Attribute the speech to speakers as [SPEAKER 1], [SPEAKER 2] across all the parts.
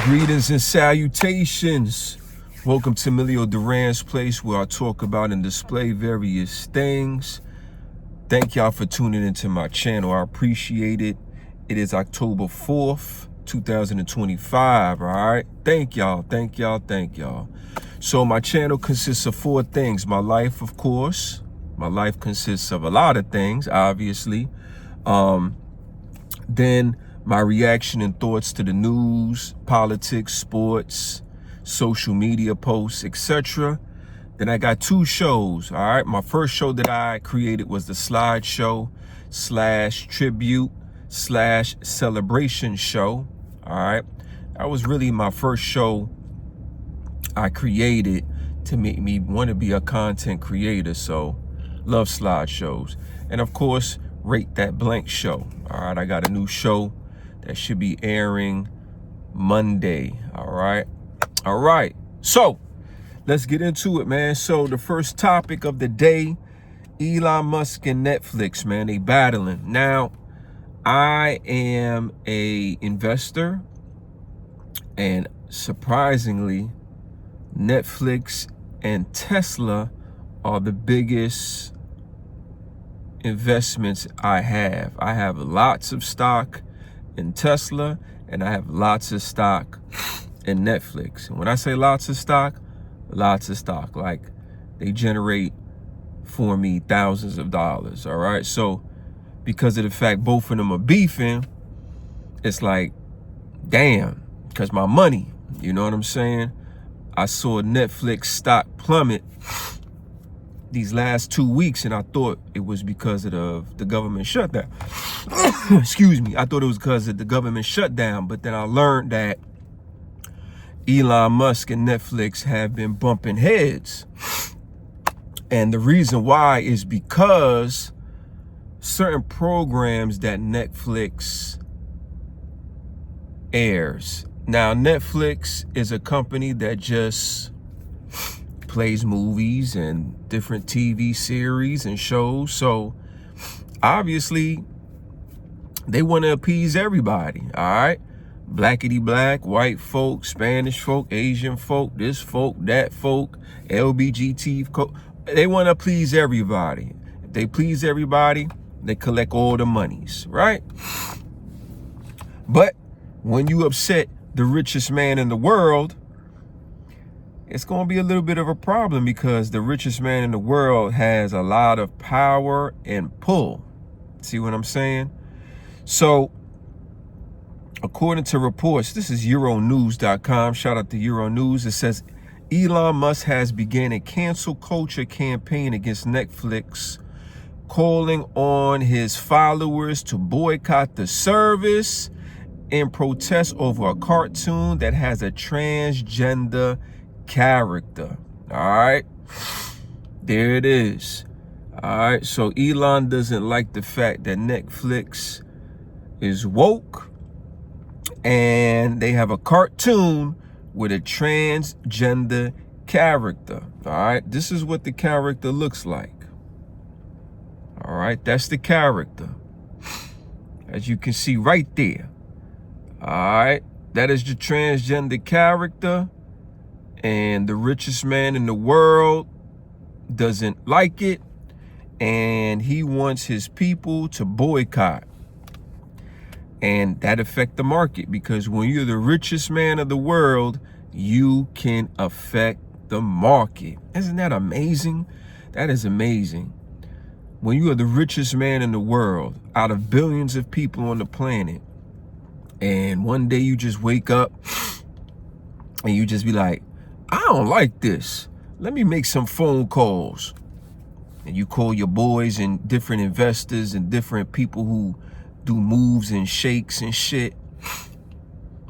[SPEAKER 1] Greetings and salutations. Welcome to Emilio Duran's place, where I talk about and display various things. Thank y'all for tuning into my channel. I appreciate it. It is October 4th, 2025, all right? Thank y'all. So my channel consists of 4 things. My life, of course. My life consists of a lot of things, obviously. Then my reaction and thoughts to the news, politics, sports, social media posts, etc. Then I got 2 shows, all right? My first show that I created was the slideshow / tribute / celebration show, all right? That was really my first show I created to make me want to be a content creator, so love slideshows. And of course, Rate That Blank show, all right? I got a new show that should be airing Monday, all right? So let's get into it, man. So the first topic of the day, Elon Musk and Netflix, man, they battling. Now, I am a investor, and surprisingly, Netflix and Tesla are the biggest investments I have. I have lots of stock in Tesla, and I have lots of stock in Netflix. And when I say lots of stock, like they generate for me thousands of dollars, all right? So because of the fact both of them are beefing, it's like, damn, because my money, you know what I'm saying? I saw Netflix stock plummet these last 2 weeks, and I thought it was because of the government shutdown. Excuse me. I thought it was because of the government shutdown, but then I learned that Elon Musk and Netflix have been bumping heads. And the reason why is because certain programs that Netflix airs. Now, Netflix is a company that just plays movies and different TV series and shows. So obviously they want to appease everybody, all right? Blackity black, white folk, Spanish folk, Asian folk, this folk, that folk, LBGT folk. They want to please everybody. If they please everybody, they collect all the monies, right? But when you upset the richest man in the world, it's going to be a little bit of a problem, because the richest man in the world has a lot of power and pull. See what I'm saying? So, according to reports, this is Euronews.com. Shout out to Euronews. It says Elon Musk has begun a cancel culture campaign against Netflix, calling on his followers to boycott the service in protest over a cartoon that has a transgender character. All right, there it is. All right, so Elon doesn't like the fact that Netflix is woke and they have a cartoon with a transgender character. All right, this is what the character looks like. All right, that's the character, as you can see right there. All right, that is the transgender character. And the richest man in the world doesn't like it, and he wants his people to boycott. And that affects the market, because when you're the richest man of the world, you can affect the market. Isn't that amazing? That is amazing. When you are the richest man in the world, out of billions of people on the planet, and one day you just wake up and you just be like, I don't like this. Let me make some phone calls. And you call your boys and different investors and different people who do moves and shakes and shit.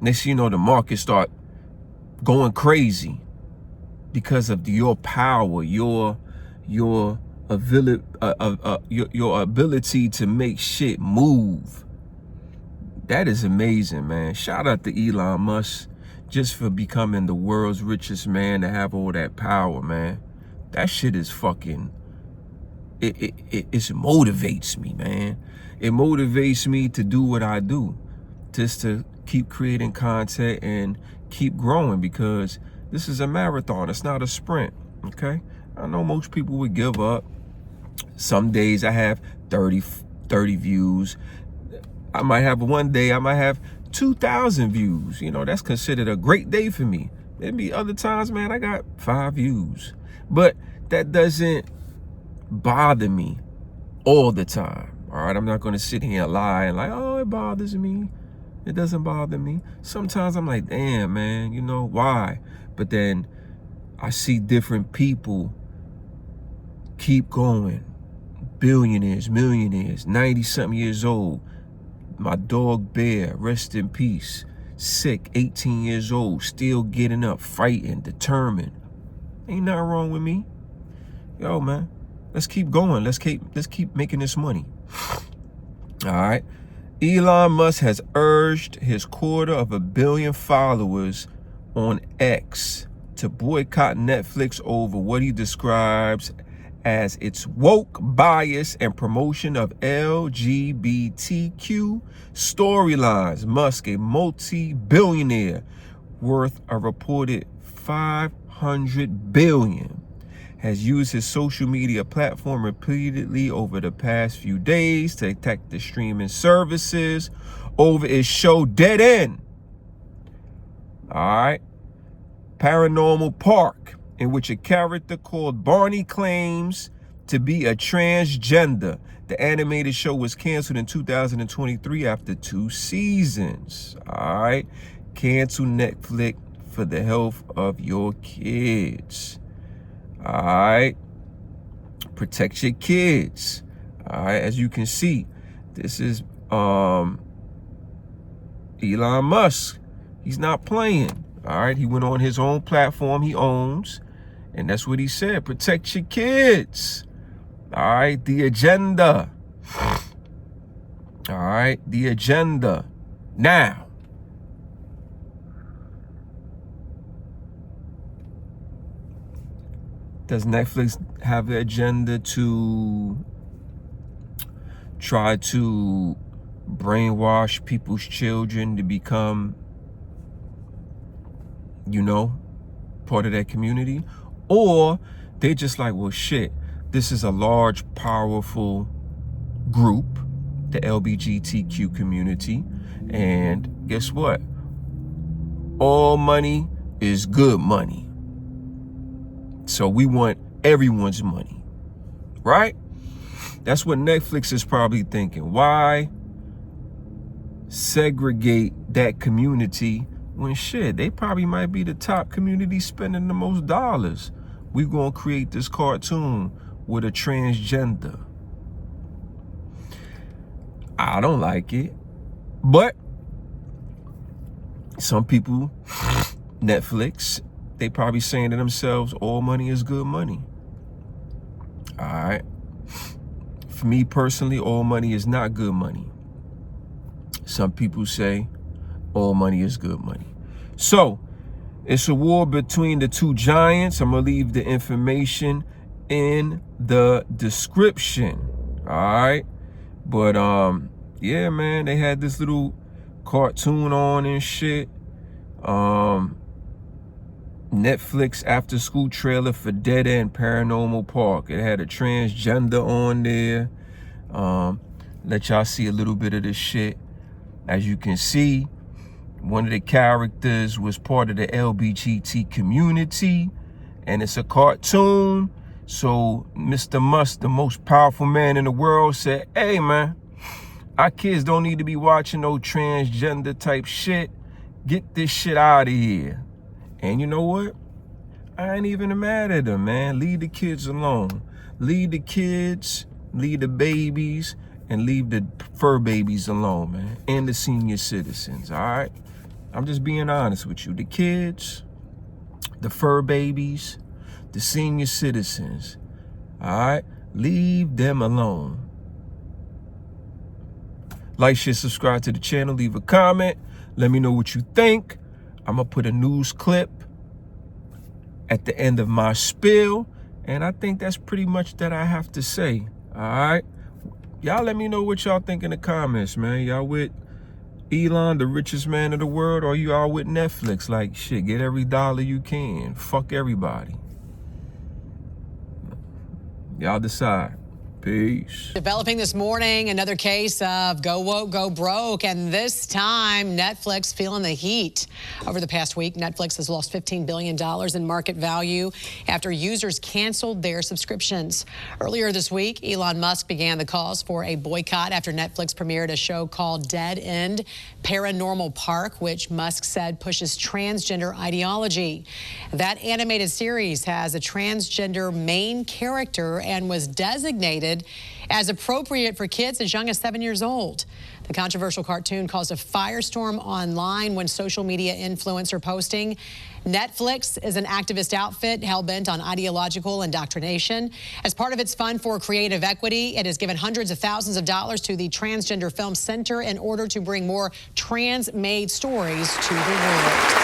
[SPEAKER 1] Next thing you know, the market start going crazy because of your power, your ability to make shit move. That is amazing, man. Shout out to Elon Musk, just for becoming the world's richest man, to have all that power, man. That shit is fucking, it motivates me, man. It motivates me to do what I do, just to keep creating content and keep growing, because this is a marathon. It's not a sprint, okay? I know most people would give up. Some days I have 30 views. I might have one day, I might have 2,000 views. You know, that's considered a great day for me. There'd be other times, man, I got 5 views. But that doesn't bother me all the time, all right? I'm not going to sit here and lie and like, oh, it bothers me. It doesn't bother me. Sometimes I'm like, damn, man, you know, why? But then I see different people keep going. Billionaires, millionaires, 90-something years old. My dog Bear, rest in peace, sick, 18 years old, still getting up, fighting, determined. Ain't nothing wrong with me. Yo, man, let's keep going. Let's keep making this money. All right. Elon Musk has urged his 250 million followers on X to boycott Netflix over what he describes as its woke bias and promotion of LGBTQ storylines. Musk, a multi-billionaire worth a reported $500 billion, has used his social media platform repeatedly over the past few days to attack the streaming services over its show Dead End. All right. Paranormal Park, in which a character called Barney claims to be a transgender. The animated show was canceled in 2023 after 2 seasons. All right. Cancel Netflix for the health of your kids. All right. Protect your kids. All right. As you can see, this is Elon Musk. He's not playing. All right. He went on his own platform he owns, and that's what he said. Protect your kids. All right. The agenda. All right. The agenda. Now, does Netflix have the agenda to try to brainwash people's children to become, you know, part of that community? Or they just like, well, shit, this is a large, powerful group, the LGBTQ community, and guess what? All money is good money. So we want everyone's money, right? That's what Netflix is probably thinking. Why segregate that community when shit, they probably might be the top community spending the most dollars? We're going to create this cartoon with a transgender. I don't like it. But some people, Netflix, they probably saying to themselves, all money is good money. All right. For me personally, all money is not good money. Some people say all money is good money. So it's a war between the two giants. I'm going to leave the information in the description. All right. But yeah, man, they had this little cartoon on and shit. Netflix after school trailer for Dead End Paranormal Park. It had a transgender on there. Let y'all see a little bit of this shit. As you can see, one of the characters was part of the LGBT community, and it's a cartoon. So Mr. Musk, the most powerful man in the world, said, hey man, our kids don't need to be watching no transgender type shit. Get this shit out of here. And you know what? I ain't even mad at them, man. Leave the kids alone. Leave the kids, leave the babies, and leave the fur babies alone, man. And the senior citizens, all right? I'm just being honest with you. The kids, the fur babies, the senior citizens, all right? Leave them alone. Like, share, subscribe to the channel. Leave a comment. Let me know what you think. I'm going to put a news clip at the end of my spiel. And I think that's pretty much that I have to say. All right. Y'all let me know what y'all think in the comments, man. Y'all with Elon, the richest man in the world, or you all with Netflix? Like, shit, get every dollar you can. Fuck everybody. Y'all decide. Peace.
[SPEAKER 2] Developing this morning, another case of go woke, go broke, and this time Netflix feeling the heat. Over the past week, Netflix has lost $15 billion in market value after users canceled their subscriptions. Earlier this week, Elon Musk began the calls for a boycott after Netflix premiered a show called Dead End Paranormal Park, which Musk said pushes transgender ideology. That animated series has a transgender main character and was designated as appropriate for kids as young as 7 years old. The controversial cartoon caused a firestorm online when social media influencer posting. Netflix is an activist outfit hell-bent on ideological indoctrination. As part of its fund for creative equity, it has given hundreds of thousands of dollars to the Transgender Film Center in order to bring more trans-made stories to the world.